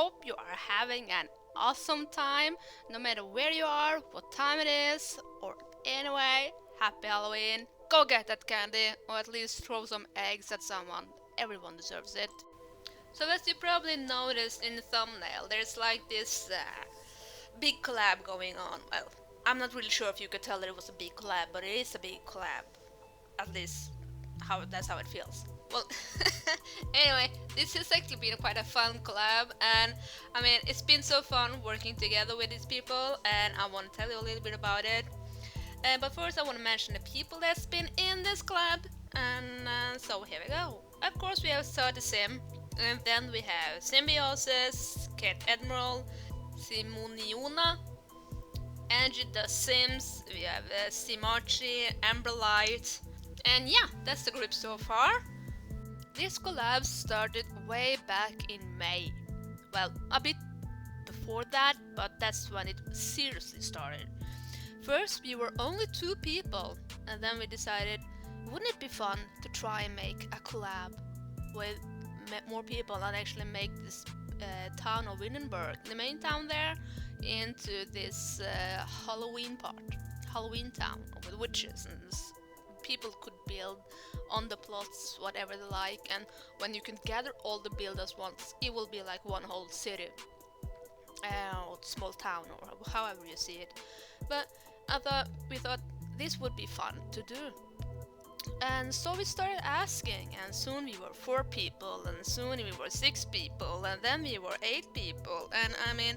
hope you are having an awesome time, no matter where you are, what time it is, or anyway, happy Halloween. Go get that candy, or at least throw some eggs at someone. Everyone deserves it. So as you probably noticed in the thumbnail, there's like this big collab going on. Well, I'm not really sure if you could tell that it was a big collab, but it is a big collab. At least that's how it feels. Well, anyway, this has actually been quite a fun collab, and I mean, it's been so fun working together with these people, and I want to tell you a little bit about it. But first, I want to mention the people that's been in this collab, and so here we go. Of course, we have SatiSim, and then we have Simsbiosis, TheKateEmerald, Simoniona, angiedoessims, we have simarchy, Amberlight, and yeah, that's the group so far. This collab started way back in May. Well, a bit before that, but that's when it seriously started. First, we were only 2 people, and then we decided, wouldn't it be fun to try and make a collab with more people and actually make this town of Windenburg, the main town there, into this Halloween town with witches, and people could build on the plots whatever they like, and when you can gather all the builders once, it will be like one whole city or small town, or however you see it. But we thought this would be fun to do, and so we started asking, and soon we were 4 people, and soon we were 6 people, and then we were 8 people, and I mean,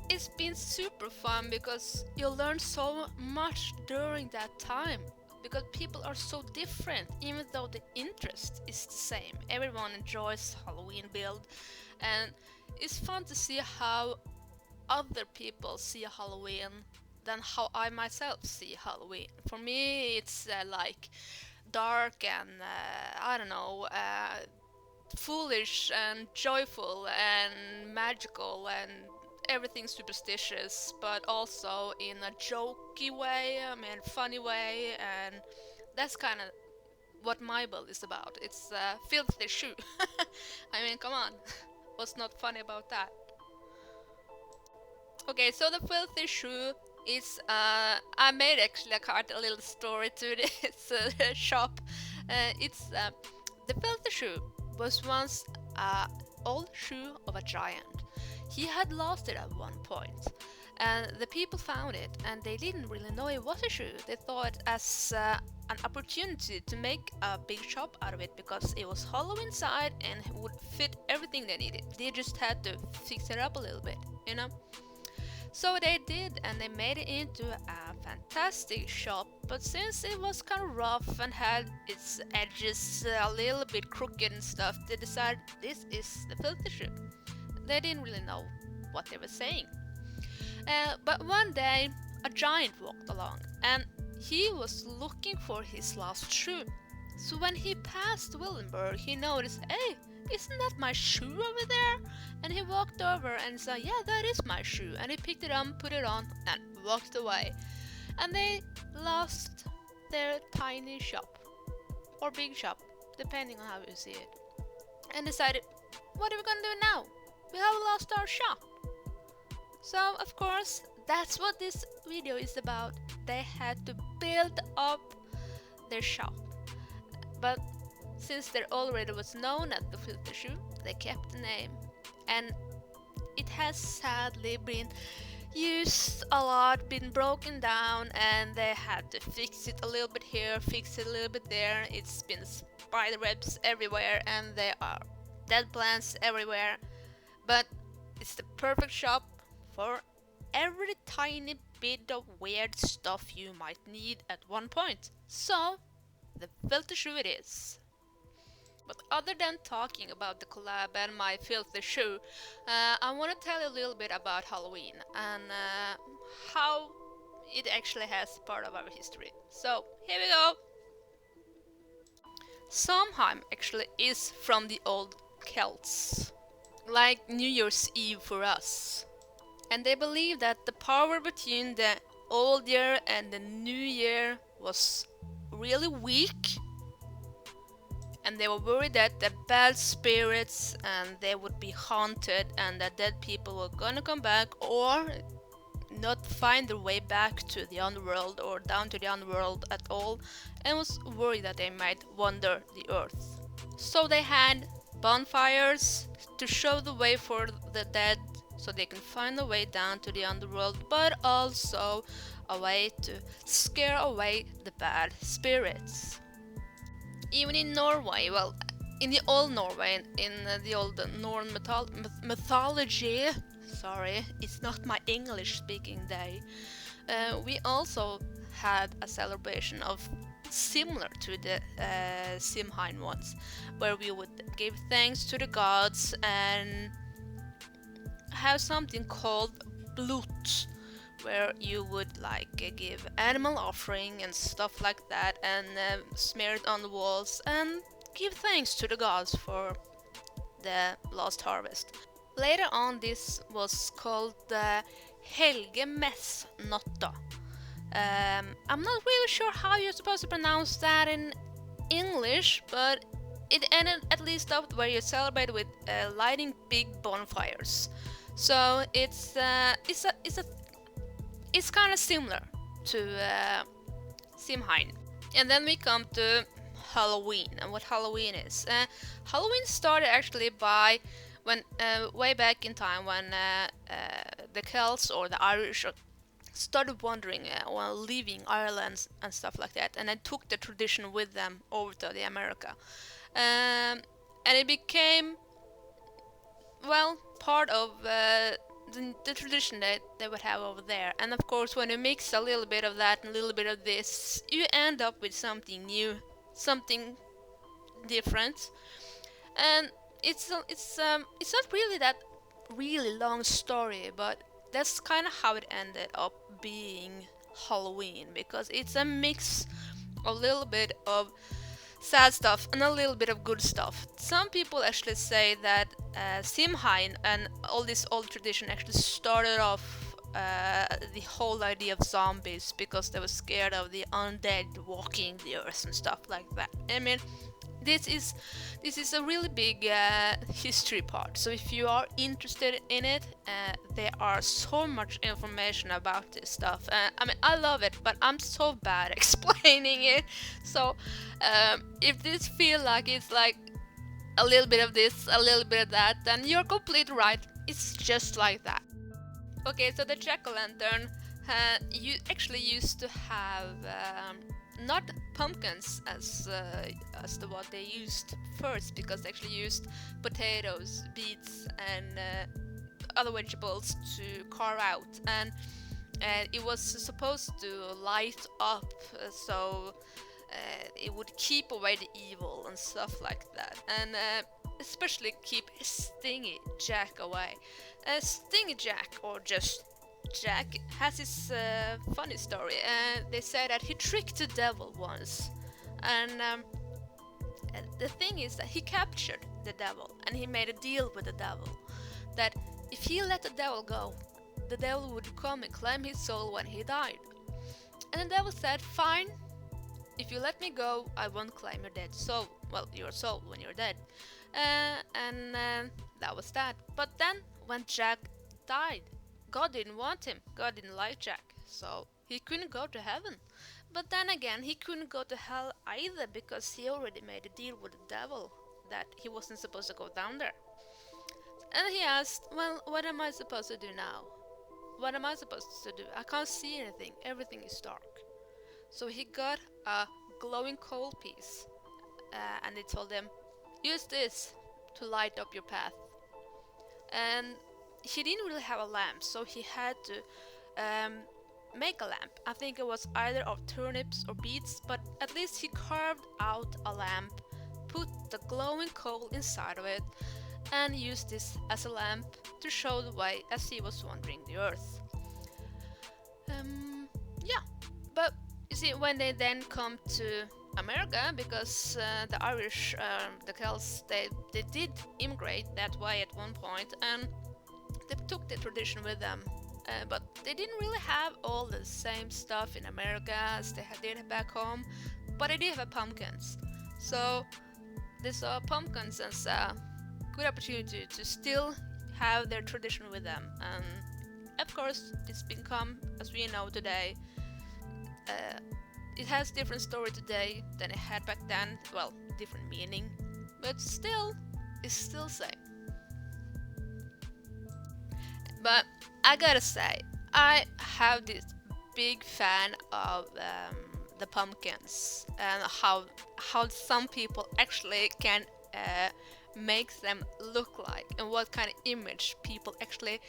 it's been super fun because you learn so much during that time, because people are so different, even though the interest is the same. Everyone enjoys Halloween build, and it's fun to see how other people see Halloween than how I myself see Halloween. For me, it's like dark and I don't know, foolish and joyful and magical and everything superstitious, but also in a jokey way, I mean funny way, and that's kind of what my build is about. It's a filthy shoe. I mean, come on, what's not funny about that? Okay, so the filthy shoe is I made actually a little story to this shop. It's the filthy shoe was once an old shoe of a giant. He had lost it at one point, and the people found it, and they didn't really know it was a shoe. They thought as an opportunity to make a big shop out of it, because it was hollow inside and would fit everything they needed. They just had to fix it up a little bit, you know? So they did, and they made it into a fantastic shop, but since it was kind of rough and had its edges a little bit crooked and stuff, they decided this is the filthy shoe. They didn't really know what they were saying. But one day, a giant walked along, and he was looking for his lost shoe. So when he passed Windenburg, he noticed, hey, isn't that my shoe over there? And he walked over and said, yeah, that is my shoe. And he picked it up, put it on, and walked away. And they lost their tiny shop, or big shop, depending on how you see it, and decided, what are we gonna do now? We have lost our shop. So of course, that's what this video is about. They had to build up their shop, but since there already was known as the filthy shoe, they kept the name, and it has sadly been used a lot, been broken down, and they had to fix it a little bit here, fix it a little bit there. It's been spider webs everywhere, and there are dead plants everywhere. But it's the perfect shop for every tiny bit of weird stuff you might need at one point. So, the filthy shoe it is. But other than talking about the collab and my filthy shoe, I want to tell you a little bit about Halloween and how it actually has part of our history. So, here we go. Samhain actually is from the old Celts, like New Year's Eve for us. And they believe that the power between the old year and the new year was really weak, and they were worried that the bad spirits and they would be haunted, and that dead people were gonna come back or not find their way back to the underworld or down to the underworld at all, and was worried that they might wander the earth. So they had bonfires to show the way for the dead so they can find a way down to the underworld, but also a way to scare away the bad spirits. Even in Norway, well, in the old Norway, in the old Norse mythology, sorry, it's not my English speaking day, we also had a celebration of similar to the Simhain ones, where we would give thanks to the gods and have something called blut, where you would like give animal offering and stuff like that, and smear it on the walls and give thanks to the gods for the lost harvest. Later on, this was called the Helgemessnatta. I'm not really sure how you're supposed to pronounce that in English, but it ended at least up where you celebrate with lighting big bonfires. So it's kind of similar to Simhain. And then we come to Halloween and what Halloween is. Halloween started actually by when way back in time when the Celts or the Irish started wandering while leaving Ireland and stuff like that, and then took the tradition with them over to the America, and it became, well, part of the tradition that they would have over there. And of course, when you mix a little bit of that and a little bit of this, you end up with something new, something different. And it's not really that really long story, but that's kind of how it ended up being Halloween, because it's a mix of a little bit of sad stuff and a little bit of good stuff. Some people actually say that Simhain and all this old tradition actually started off the whole idea of zombies, because they were scared of the undead walking the earth and stuff like that. I mean, this is a really big history part. So if you are interested in it, there are so much information about this stuff. I mean, I love it, but I'm so bad explaining it. So if this feel like it's like a little bit of this, a little bit of that, then you're completely right. It's just like that. Okay, so the jack-o'-lantern you actually used to have not pumpkins as the what they used first, because they actually used potatoes, beets, and other vegetables to carve out, and it was supposed to light up, so it would keep away the evil and stuff like that, and especially keep Stingy Jack away. Stingy Jack, or just Jack, has this funny story. They say that he tricked the devil once, and the thing is that he captured the devil, and he made a deal with the devil that if he let the devil go, the devil would come and claim his soul when he died. And the devil said, "Fine, if you let me go, I won't claim your dead soul. Well, your soul when you're dead." And that was that. But then, when Jack died, God didn't want him. God didn't like Jack, so he couldn't go to heaven. But then again, he couldn't go to hell either, because he already made a deal with the devil that he wasn't supposed to go down there. And he asked, "Well, what am I supposed to do now? What am I supposed to do? I can't see anything. Everything is dark." So he got a glowing coal piece, and he told him, "Use this to light up your path." And he didn't really have a lamp, so he had to make a lamp. I think it was either of turnips or beets, but at least he carved out a lamp, put the glowing coal inside of it, and used this as a lamp to show the way as he was wandering the earth. Yeah, but you see, when they then come to America, because the Irish, the Celts, they did immigrate that way at one point, and they took the tradition with them, but they didn't really have all the same stuff in America as they did back home, but they did have pumpkins. So they saw pumpkins as a good opportunity to still have their tradition with them. And of course, it's become, as we know today, uh, it has different story today than it had back then. Well, different meaning, but still, it's still same. But I gotta say, I have this big fan of the pumpkins and how some people actually can make them look like, and what kind of image people actually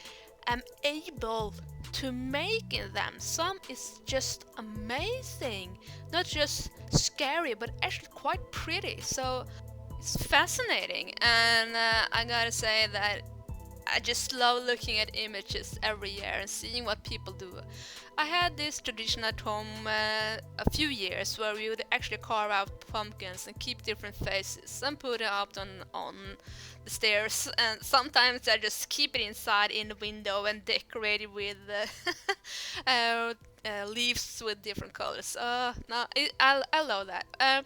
am able to make in them. Some is just amazing, not just scary, but actually quite pretty. So it's fascinating, and I gotta say that I just love looking at images every year and seeing what people do. I had this tradition at home a few years where we would actually carve out pumpkins and keep different faces and put it out on the stairs. And sometimes I just keep it inside in the window and decorate it with leaves with different colors. No, I love that.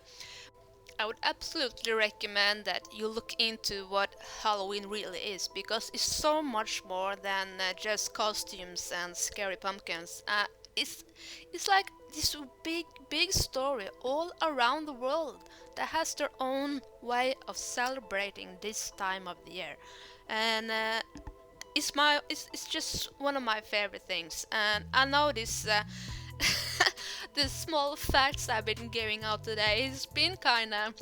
I would absolutely recommend that you look into what Halloween really is, because it's so much more than just costumes and scary pumpkins. It's like this big story all around the world that has their own way of celebrating this time of the year, and it's just one of my favorite things. And I know this. The small facts I've been giving out today has been kind of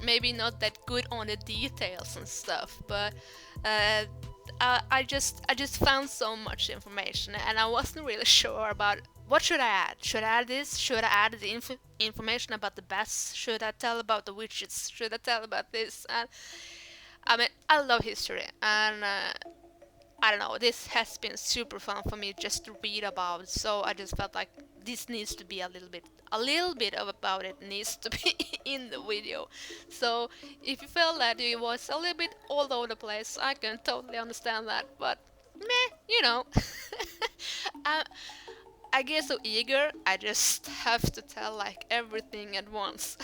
maybe not that good on the details and stuff, but uh, I just found so much information, and I wasn't really sure about what should I add. Should I add this? Should I add the information about the bats? Should I tell about the witches? Should I tell about this? And I mean, I love history, and I don't know, this has been super fun for me just to read about, so I just felt like this needs to be a little bit of about it needs to be in the video. So if you felt that it was a little bit all over the place, I can totally understand that, but meh, you know. I, I get so eager, I just have to tell like everything at once.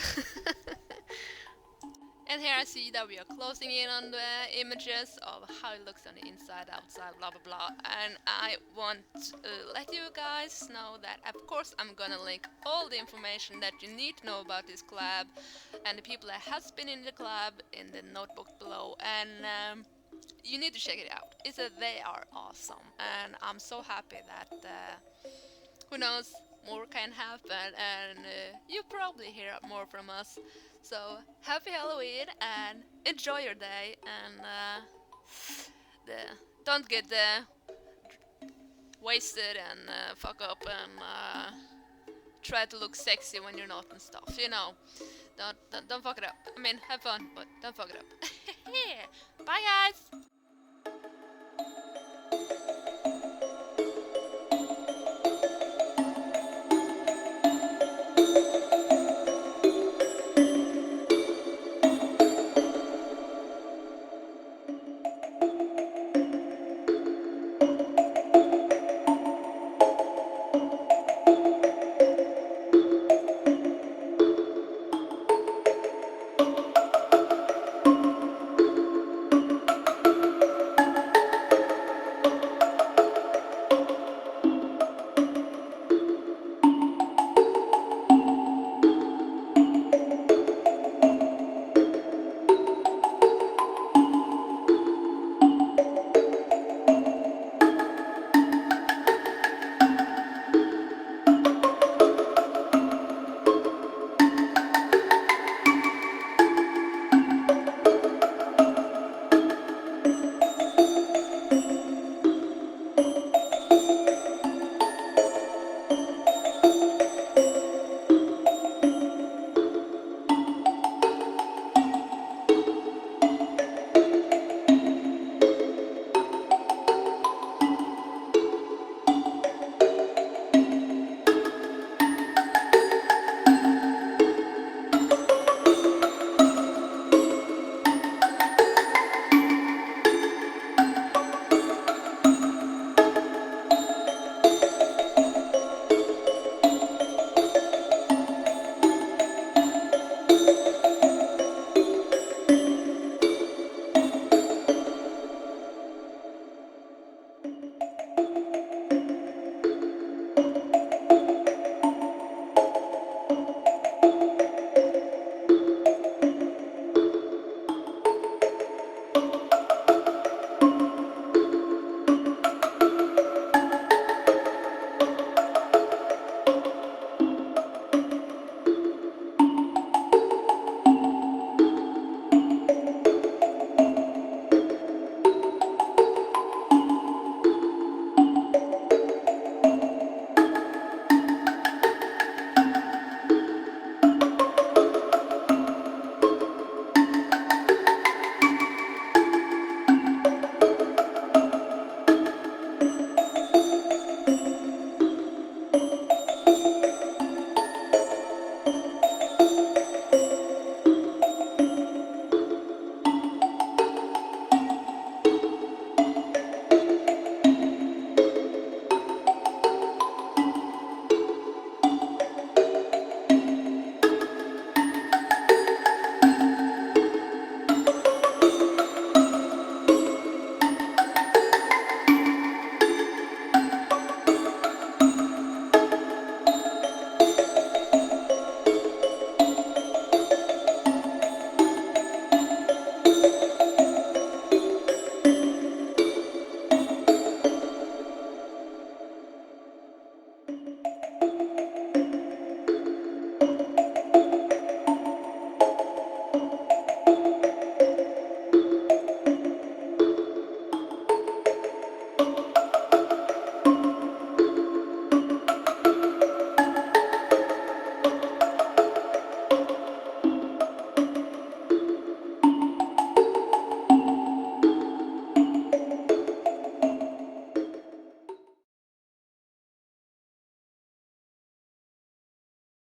And here I see that we are closing in on the images of how it looks on the inside, outside, blah blah blah. And I want to let you guys know that of course I'm gonna link all the information that you need to know about this collab and the people that has been in the collab in the notebook below. And you need to check it out. They are awesome, and I'm so happy that who knows, more can happen, and you'll probably hear more from us. So happy Halloween and enjoy your day, and don't get wasted and fuck up and try to look sexy when you're not and stuff. You know, don't fuck it up. I mean, have fun, but don't fuck it up. Bye guys.